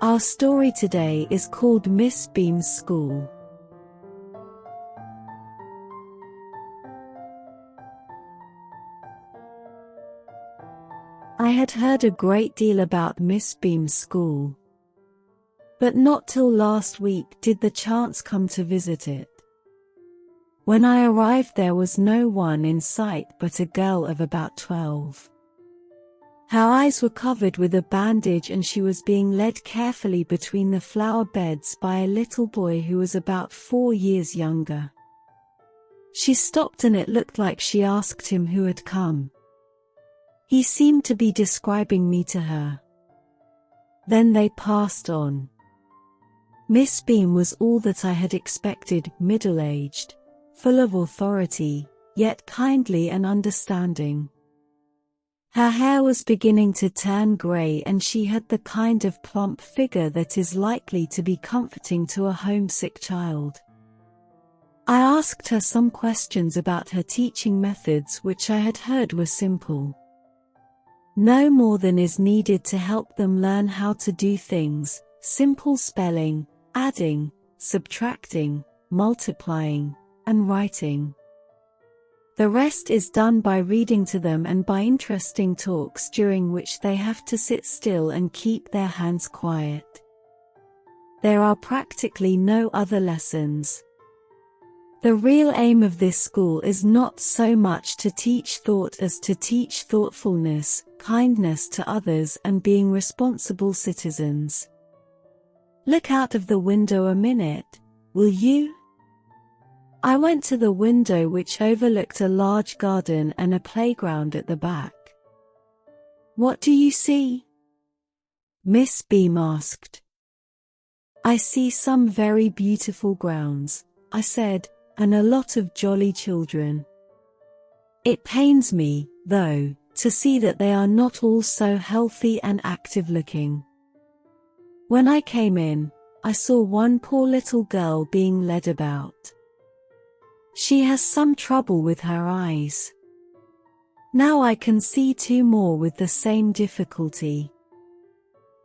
Our story today is called Miss Beam's School. I had heard a great deal about Miss Beam's school, but not till last week did the chance come to visit it. When I arrived, there was no one in sight but a girl of about 12. Her eyes were covered with a bandage and she was being led carefully between the flower beds by a little boy who was about 4 years younger. She stopped and it looked like she asked him who had come. He seemed to be describing me to her. Then they passed on. Miss Beam was all that I had expected, middle-aged, full of authority, yet kindly and understanding. Her hair was beginning to turn grey and she had the kind of plump figure that is likely to be comforting to a homesick child. I asked her some questions about her teaching methods, which I had heard were simple. No more than is needed to help them learn how to do things: simple spelling, adding, subtracting, multiplying, and writing. The rest is done by reading to them and by interesting talks during which they have to sit still and keep their hands quiet. There are practically no other lessons. The real aim of this school is not so much to teach thought as to teach thoughtfulness, kindness to others, and being responsible citizens. Look out of the window a minute, will you? I went to the window, which overlooked a large garden and a playground at the back. What do you see? Miss Beam asked. I see some very beautiful grounds, I said, and a lot of jolly children. It pains me, though, to see that they are not all so healthy and active looking. When I came in, I saw one poor little girl being led about. She has some trouble with her eyes. Now I can see 2 more with the same difficulty.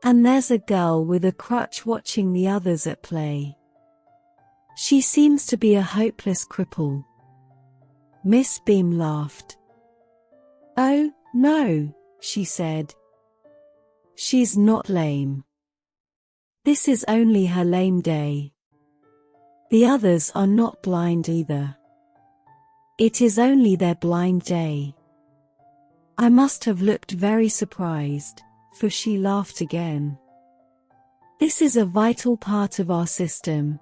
And there's a girl with a crutch watching the others at play. She seems to be a hopeless cripple. Miss Beam laughed. Oh, no, she said. She's not lame. This is only her lame day. The others are not blind either. It is only their blind day. I must have looked very surprised, for she laughed again. This is a vital part of our system.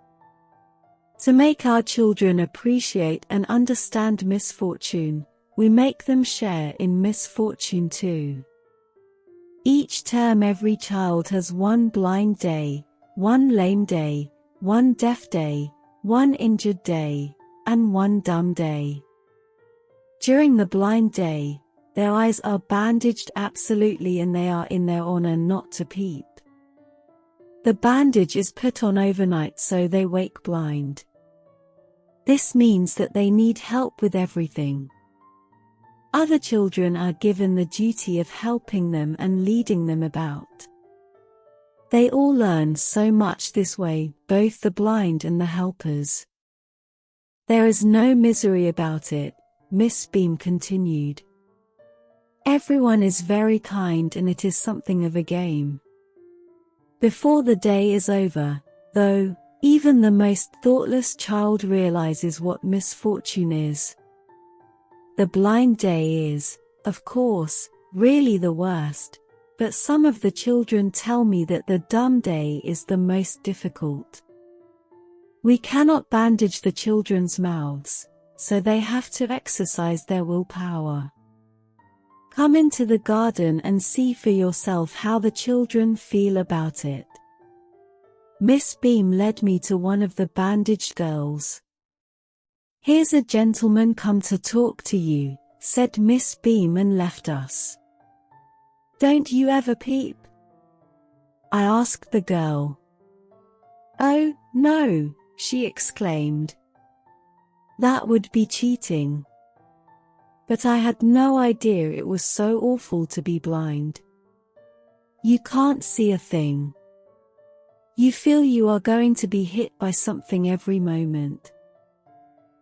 To make our children appreciate and understand misfortune, we make them share in misfortune too. Each term every child has 1 blind day, 1 lame day, 1 deaf day, 1 injured day, and 1 dumb day. During the blind day, their eyes are bandaged absolutely and they are in their honor not to peep. The bandage is put on overnight so they wake blind. This means that they need help with everything. Other children are given the duty of helping them and leading them about. They all learn so much this way, both the blind and the helpers. There is no misery about it, Miss Beam continued. Everyone is very kind and it is something of a game. Before the day is over, though, even the most thoughtless child realizes what misfortune is. The blind day is, of course, really the worst, but some of the children tell me that the dumb day is the most difficult. We cannot bandage the children's mouths, so they have to exercise their willpower. Come into the garden and see for yourself how the children feel about it. Miss Beam led me to one of the bandaged girls. Here's a gentleman come to talk to you, said Miss Beam and left us. Don't you ever peep? I asked the girl. Oh, no, she exclaimed. That would be cheating. But I had no idea it was so awful to be blind. You can't see a thing. You feel you are going to be hit by something every moment.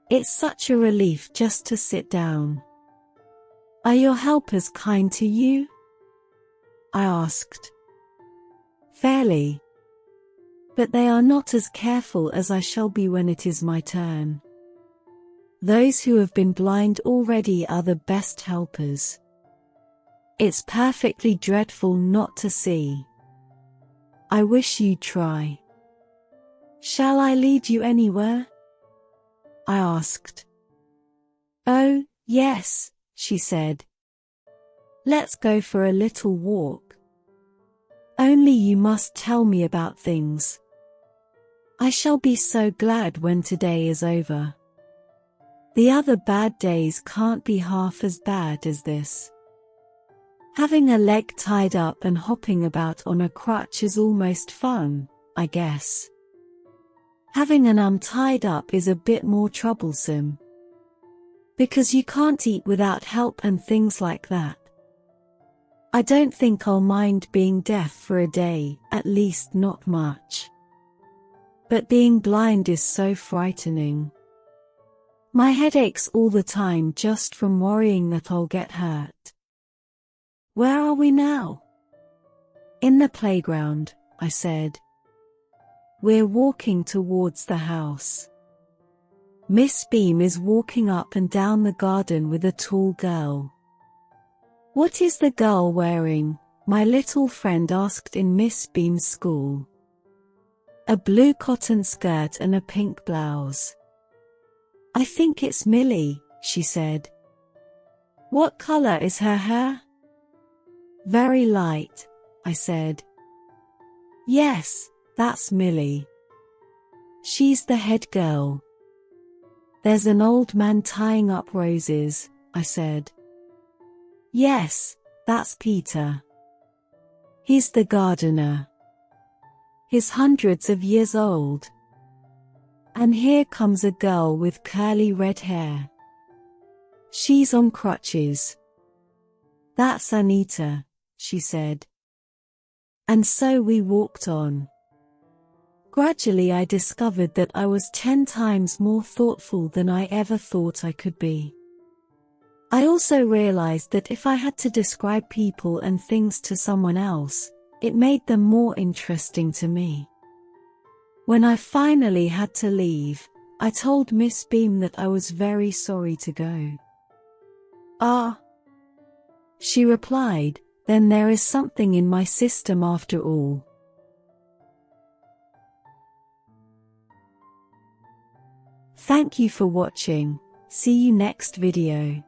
It's such a relief just to sit down. Are your helpers kind to you? I asked. Fairly. But they are not as careful as I shall be when it is my turn. Those who have been blind already are the best helpers. It's perfectly dreadful not to see. I wish you'd try. Shall I lead you anywhere? I asked. Oh, yes, she said. Let's go for a little walk. Only you must tell me about things. I shall be so glad when today is over. The other bad days can't be half as bad as this. Having a leg tied up and hopping about on a crutch is almost fun, I guess. Having an arm tied up is a bit more troublesome. Because you can't eat without help and things like that. I don't think I'll mind being deaf for a day, at least not much. But being blind is so frightening. My head aches all the time just from worrying that I'll get hurt. Where are we now? In the playground, I said. We're walking towards the house. Miss Beam is walking up and down the garden with a tall girl. What is the girl wearing? My little friend asked in Miss Beam's school. A blue cotton skirt and a pink blouse. I think it's Millie, she said. What color is her hair? Very light, I said. Yes, that's Millie. She's the head girl. There's an old man tying up roses, I said. Yes, that's Peter. He's the gardener. He's hundreds of years old. And here comes a girl with curly red hair. She's on crutches. That's Anita, she said. And so we walked on. Gradually I discovered that I was 10 times more thoughtful than I ever thought I could be. I also realized that if I had to describe people and things to someone else, it made them more interesting to me. When I finally had to leave, I told Miss Beam that I was very sorry to go. Ah, she replied, then there is something in my system after all. Thank you for watching. See you next video.